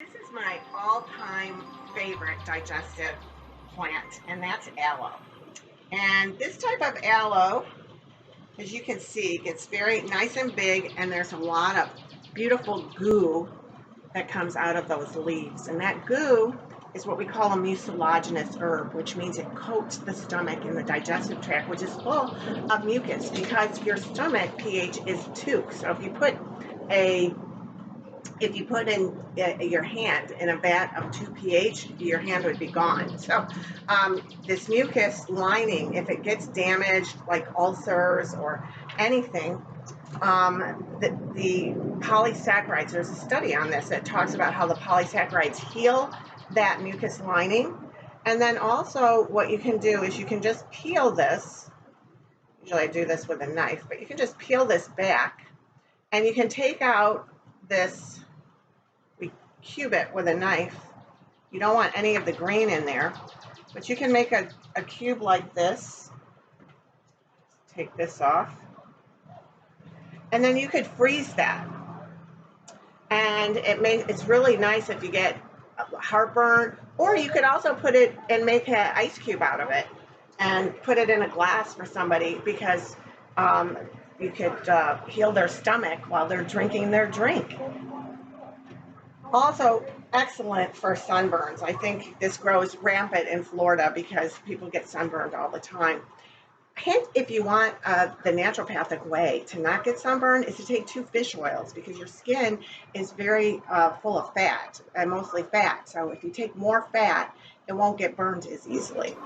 This is my all-time favorite digestive plant, and that's aloe. And this type of aloe, as you can see, gets very nice and big, and there's a lot of beautiful goo that comes out of those leaves. And that goo is what we call a mucilaginous herb, which means it coats the stomach and the digestive tract, which is full of mucus because your stomach pH is 2. So if you put in your hand in a vat of 2 pH, your hand would be gone. So this mucus lining, if it gets damaged, like ulcers or anything, the polysaccharides, there's a study on this that talks about how the polysaccharides heal that mucus lining. And then also what you can do is you can just peel this. Usually I do this with a knife, but you can just peel this back and you can take out this. We cube it with a knife. You don't want any of the green in there, but you can make a cube like this. Take this off. And then you could freeze that. And it's really nice if you get heartburn, or you could also put it and make an ice cube out of it and put it in a glass for somebody, because you could heal their stomach while they're drinking their drink. Also excellent for sunburns. I think this grows rampant in Florida because people get sunburned all the time. Hint, if you want the naturopathic way to not get sunburned, is to take 2 fish oils, because your skin is very full of fat, and mostly fat. So if you take more fat, it won't get burned as easily.